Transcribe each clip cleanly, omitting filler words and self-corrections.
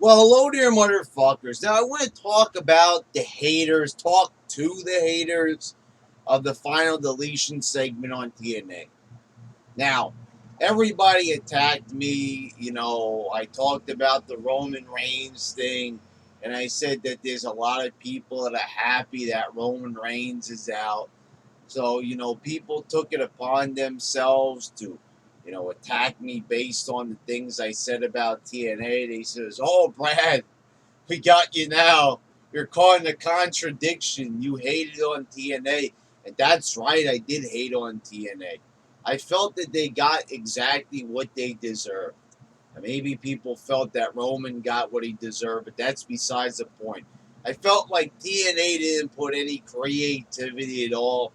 Well, hello there, motherfuckers. Now, I want to talk about the haters, talk to the haters of the final deletion segment on TNA. Now, everybody attacked me. I talked about the Roman Reigns thing, and I said that there's a lot of people that are happy that Roman Reigns is out. So, people took it upon themselves to, attack me based on the things I said about TNA. They says, "Oh, Brad, we got you now. You're caught in a contradiction. You hated on TNA." And that's right, I did hate on TNA. I felt that they got exactly what they deserved. And maybe people felt that Roman got what he deserved, but that's besides the point. I felt like TNA didn't put any creativity at all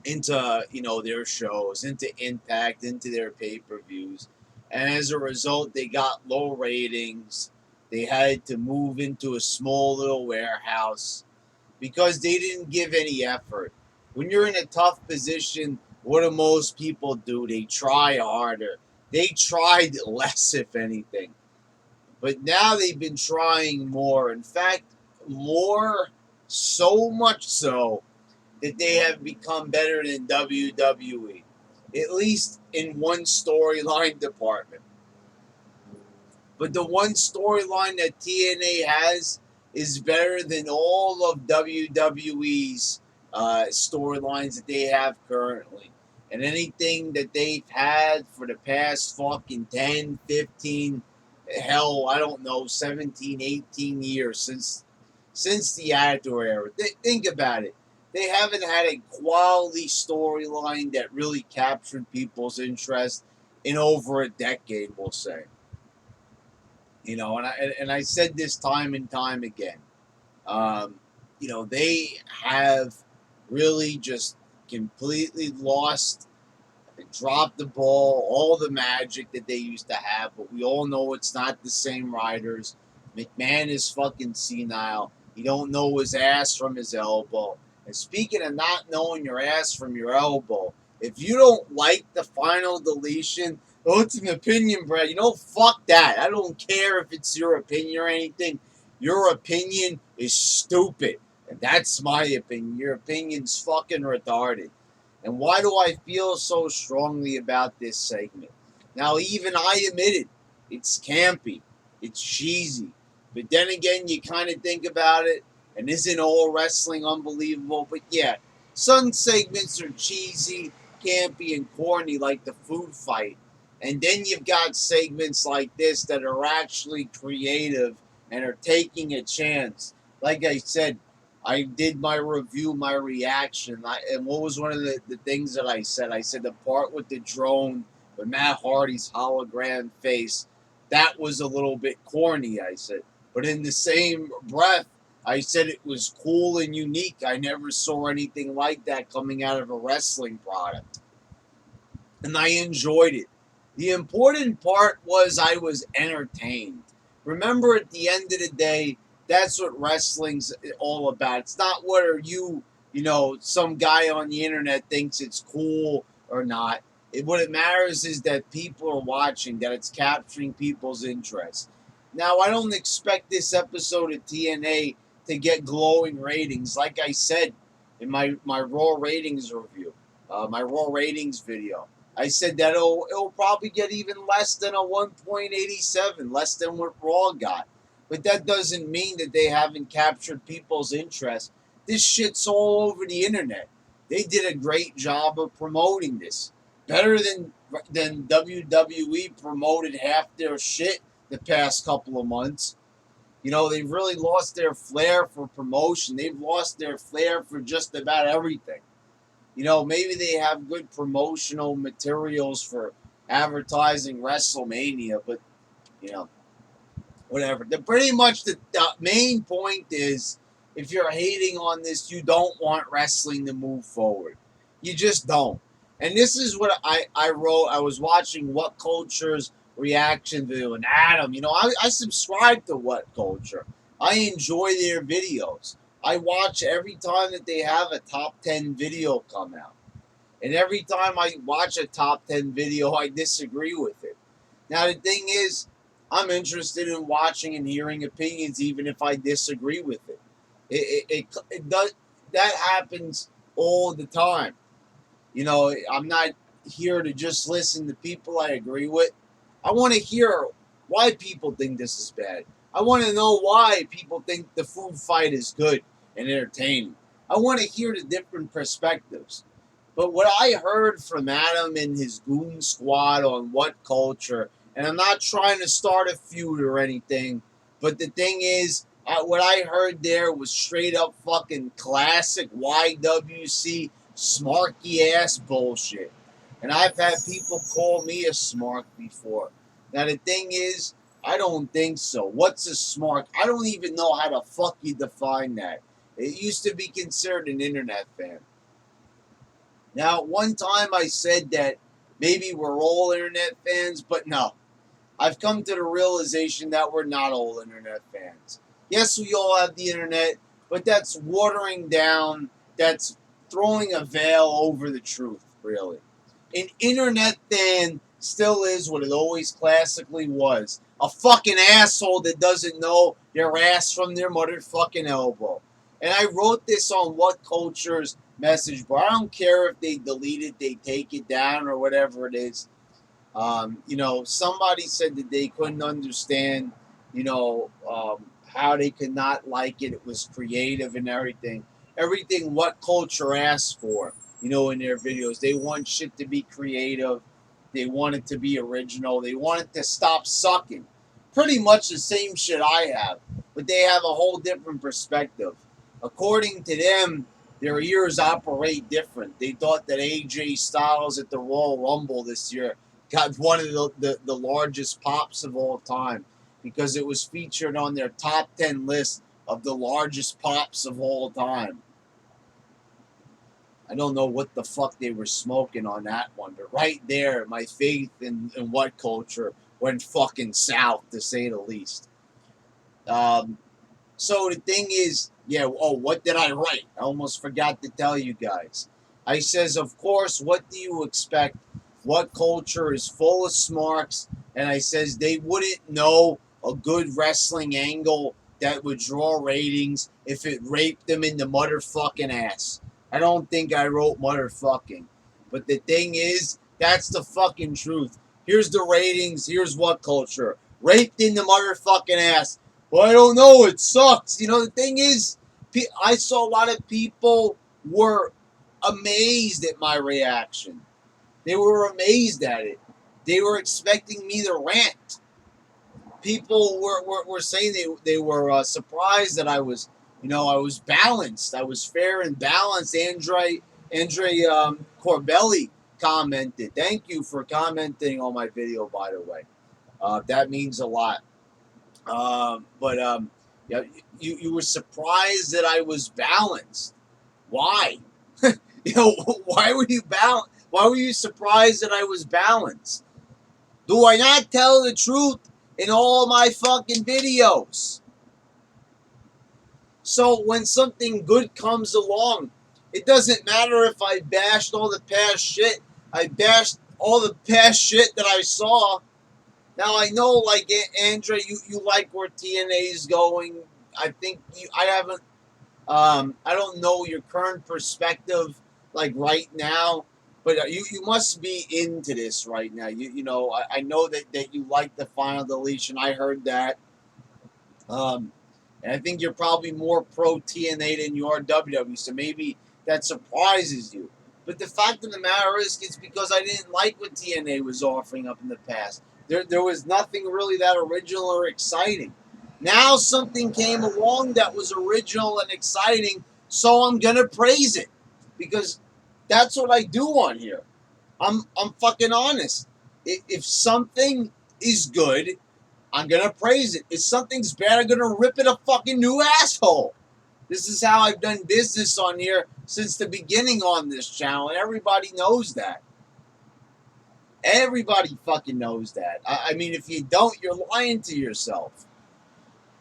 into their shows, into Impact, into their pay-per-views, and as a result, they got low ratings. They had to move into a small little warehouse because they didn't give any effort. When you're in a tough position, what do most people do? They try harder. They tried less, if anything. But now they've been trying more. In fact, more, so much so that they have become better than WWE, at least in one storyline department. But the one storyline that TNA has is better than all of WWE's storylines that they have currently. And anything that they've had for the past fucking 10, 15, hell, I don't know, 17, 18 years since the Attitude Era. Think about it. They haven't had a quality storyline that really captured people's interest in over a decade, we'll say. And I said this time and time again. Um, they have really just completely lost, dropped the ball, all the magic that they used to have. But we all know it's not the same riders. McMahon is fucking senile. You don't know his ass from his elbow. And speaking of not knowing your ass from your elbow, if you don't like the final deletion, oh, it's an opinion, Brad. Fuck that. I don't care if it's your opinion or anything. Your opinion is stupid. And that's my opinion. Your opinion's fucking retarded. And why do I feel so strongly about this segment? Now, even I admit it. It's campy. It's cheesy. But then again, you kind of think about it, and isn't all wrestling unbelievable? But yeah, some segments are cheesy, campy, and corny, like the food fight. And then you've got segments like this that are actually creative and are taking a chance. Like I said, I did my review, my reaction. And what was one of the things that I said? I said the part with the drone, with Matt Hardy's hologram face, that was a little bit corny, I said. But in the same breath, I said it was cool and unique. I never saw anything like that coming out of a wrestling product. And I enjoyed it. The important part was I was entertained. Remember, at the end of the day, that's what wrestling's all about. It's not whether some guy on the internet thinks it's cool or not. What it matters is that people are watching, that it's capturing people's interest. Now, I don't expect this episode of TNA to get glowing ratings. Like I said in my Raw ratings review, my Raw ratings video, I said that it'll probably get even less than a 1.87, less than what Raw got. But that doesn't mean that they haven't captured people's interest. This shit's all over the internet. They did a great job of promoting this. Better than WWE promoted half their shit the past couple of months. They've really lost their flair for promotion. They've lost their flair for just about everything. Maybe they have good promotional materials for advertising WrestleMania, but, whatever. Pretty much the main point is, if you're hating on this, you don't want wrestling to move forward. You just don't. And this is what I wrote. I was watching What Culture's reaction video, and Adam, I subscribe to What Culture. I enjoy their videos. I watch every time that they have a top 10 video come out. And every time I watch a top 10 video, I disagree with it. Now, the thing is, I'm interested in watching and hearing opinions, even if I disagree with it. It does that happens all the time. You know, I'm not here to just listen to people I agree with. I want to hear why people think this is bad. I want to know why people think the food fight is good and entertaining. I want to hear the different perspectives. But what I heard from Adam and his goon squad on What Culture, and I'm not trying to start a feud or anything, but the thing is, what I heard there was straight up fucking classic YWC smarky ass bullshit. And I've had people call me a smark before. Now the thing is, I don't think so. What's a smark? I don't even know how to fuck you define that. It used to be considered an internet fan. Now, one time I said that maybe we're all internet fans, but no. I've come to the realization that we're not all internet fans. Yes, we all have the internet, but that's watering down, that's throwing a veil over the truth, really. An internet fan still is what it always classically was. A fucking asshole that doesn't know their ass from their motherfucking elbow. And I wrote this on What Culture's message board. I don't care if they delete it, they take it down, or whatever it is. Somebody said that they couldn't understand, how they could not like it. It was creative and everything. Everything What Culture asked for, in their videos. They want shit to be creative. They want it to be original. They want it to stop sucking. Pretty much the same shit I have, but they have a whole different perspective. According to them, their ears operate different. They thought that AJ Styles at the Royal Rumble this year got one of the largest pops of all time because it was featured on their top 10 list of the largest pops of all time. I don't know what the fuck they were smoking on that one, but right there, my faith in What Culture went fucking south, to say the least. So the thing is, what did I write? I almost forgot to tell you guys. I says, of course, what do you expect? What Culture is full of smarks, and I says they wouldn't know a good wrestling angle that would draw ratings if it raped them in the motherfucking ass. I don't think I wrote motherfucking. But the thing is, that's the fucking truth. Here's the ratings. Here's What Culture. Raped in the motherfucking ass. Well, I don't know. It sucks. The thing is, I saw a lot of people were amazed at my reaction. They were amazed at it. They were expecting me to rant. People were saying they were surprised that I was balanced. I was fair and balanced. Andre Corbelli commented. Thank you for commenting on my video, by the way. That means a lot. You were surprised that I was balanced. Why? Why were you balanced? Why were you surprised that I was balanced? Do I not tell the truth in all my fucking videos? So when something good comes along, it doesn't matter if I bashed all the past shit. I bashed all the past shit that I saw. Now I know, like Andre, you like where TNA is going. I think I haven't. I don't know your current perspective, like right now, but you must be into this right now. I know that you like the final deletion. I heard that. And I think you're probably more pro TNA than you are WWE, so maybe that surprises you. But the fact of the matter is, it's because I didn't like what TNA was offering up in the past. There was nothing really that original or exciting. Now something came along that was original and exciting, so I'm gonna praise it because that's what I do on here. I'm fucking honest. If something is good, I'm gonna praise it. If something's bad, I'm gonna rip it a fucking new asshole. This is how I've done business on here since the beginning on this channel, and everybody knows that. Everybody fucking knows that. I mean, if you don't, you're lying to yourself.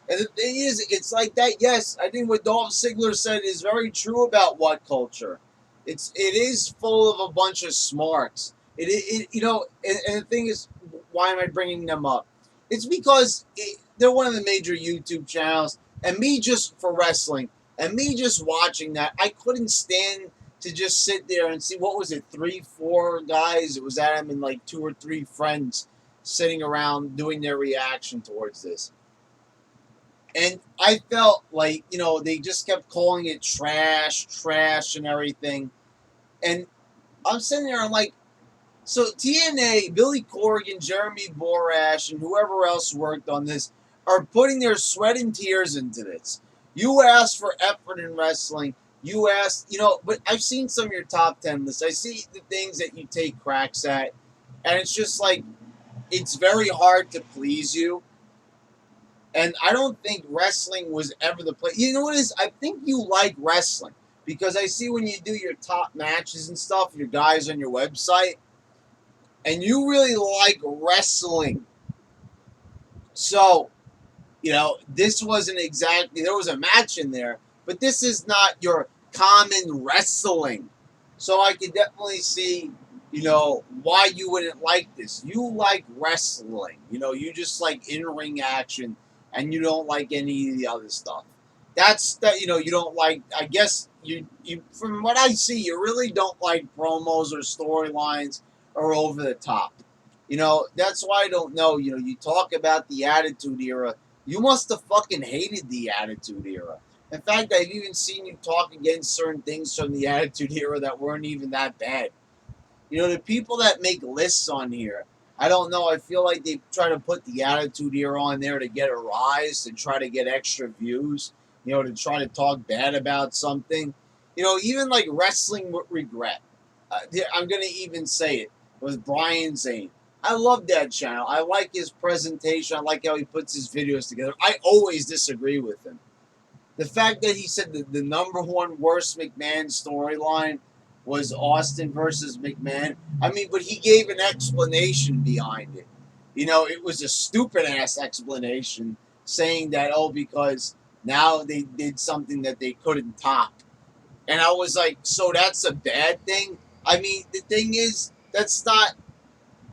And the thing is, it's like that. Yes, I think what Dolph Ziggler said is very true about What Culture. It is full of a bunch of smarks. And the thing is, why am I bringing them up? It's because they're one of the major YouTube channels, and me just for wrestling, and me just watching that, I couldn't stand to just sit there and see what was it, 3, 4 guys. It was Adam and like 2 or 3 friends sitting around doing their reaction towards this. And I felt like, they just kept calling it trash, trash, and everything. And I'm sitting there, I'm like, so TNA, Billy Corgan, Jeremy Borash, and whoever else worked on this are putting their sweat and tears into this. You asked for effort in wrestling. You asked, but I've seen some of your top 10 lists. I see the things that you take cracks at, and it's just like, it's very hard to please you. And I don't think wrestling was ever the place. You know what it is? I think you like wrestling because I see when you do your top matches and stuff, your guys on your website, and you really like wrestling. So, this wasn't exactly, there was a match in there, but this is not your common wrestling. So I could definitely see, why you wouldn't like this. You like wrestling. You just like in-ring action, and you don't like any of the other stuff. That's that. You don't like. I guess you. From what I see, you really don't like promos or storylines or over the top. That's why I don't know. You talk about the Attitude Era. You must have fucking hated the Attitude Era. In fact, I've even seen you talk against certain things from the Attitude Era that weren't even that bad. The people that make lists on here, I don't know. I feel like they try to put the Attitude Era on there to get a rise, to try to get extra views, to try to talk bad about something. Even like Wrestling with Regret. I'm going to even say it with Brian Zane. I love that channel. I like his presentation. I like how he puts his videos together. I always disagree with him. The fact that he said that the number one worst McMahon storyline was Austin versus McMahon. I mean, but he gave an explanation behind it. It was a stupid ass explanation saying that, because now they did something that they couldn't top. And I was like, so that's a bad thing? I mean, the thing is, that's not,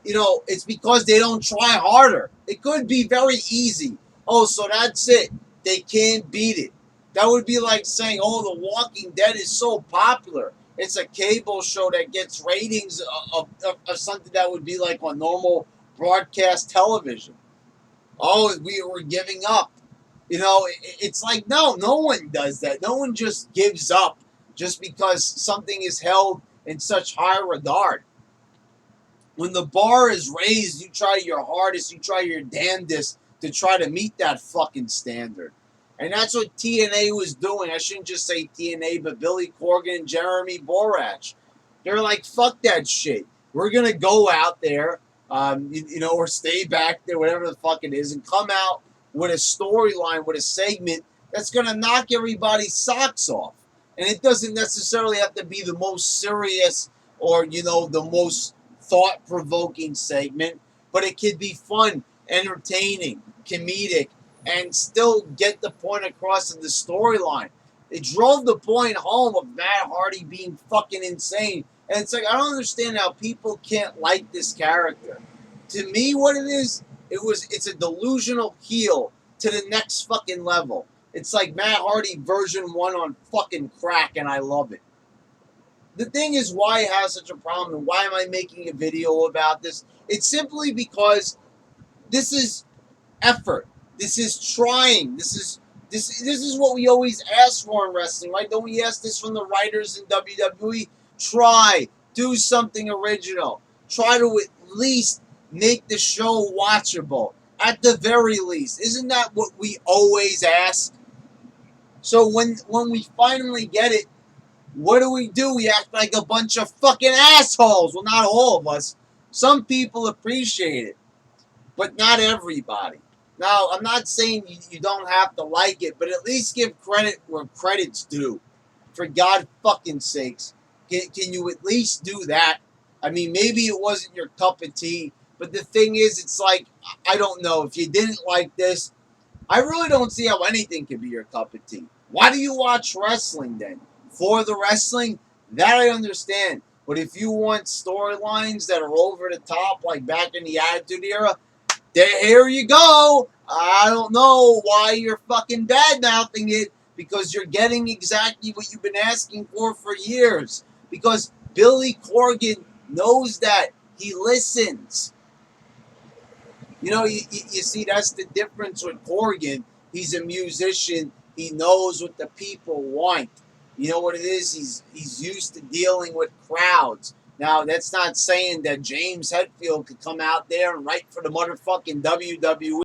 it's because they don't try harder. It could be very easy. Oh, so that's it. They can't beat it. That would be like saying, The Walking Dead is so popular. It's a cable show that gets ratings of something that would be like on normal broadcast television. We were giving up. It's like, no one does that. No one just gives up just because something is held in such high regard. When the bar is raised, you try your hardest, you try your damnedest to try to meet that fucking standard. And that's what TNA was doing. I shouldn't just say TNA, but Billy Corgan and Jeremy Borash. They're like, fuck that shit. We're going to go out there, or stay back there, whatever the fuck it is, and come out with a storyline, with a segment that's going to knock everybody's socks off. And it doesn't necessarily have to be the most serious or, the most thought-provoking segment, but it could be fun, entertaining, comedic, and still get the point across in the storyline. It drove the point home of Matt Hardy being fucking insane. And it's like, I don't understand how people can't like this character. To me, what it is, it's a delusional heel to the next fucking level. It's like Matt Hardy version 1 on fucking crack, and I love it. The thing is, why I have such a problem, and why am I making a video about this? It's simply because this is effort. This is trying. This is what we always ask for in wrestling, right? Don't we ask this from the writers in WWE? Try. Do something original. Try to at least make the show watchable. At the very least. Isn't that what we always ask? So when we finally get it, what do? We act like a bunch of fucking assholes. Well, not all of us. Some people appreciate it, but not everybody. Now, I'm not saying you don't have to like it, but at least give credit where credit's due. For God fucking sakes. Can you at least do that? I mean, maybe it wasn't your cup of tea, but the thing is, it's like, I don't know. If you didn't like this, I really don't see how anything can be your cup of tea. Why do you watch wrestling then? For the wrestling? That I understand. But if you want storylines that are over the top, like back in the Attitude Era, Here you go. I don't know why you're fucking bad-mouthing it, because you're getting exactly what you've been asking for years. Because Billy Corgan knows that. He listens. You know, you see, that's the difference with Corgan. He's a musician. He knows what the people want. You know what it is? He's used to dealing with crowds. Now, that's not saying that James Hetfield could come out there and write for the motherfucking WWE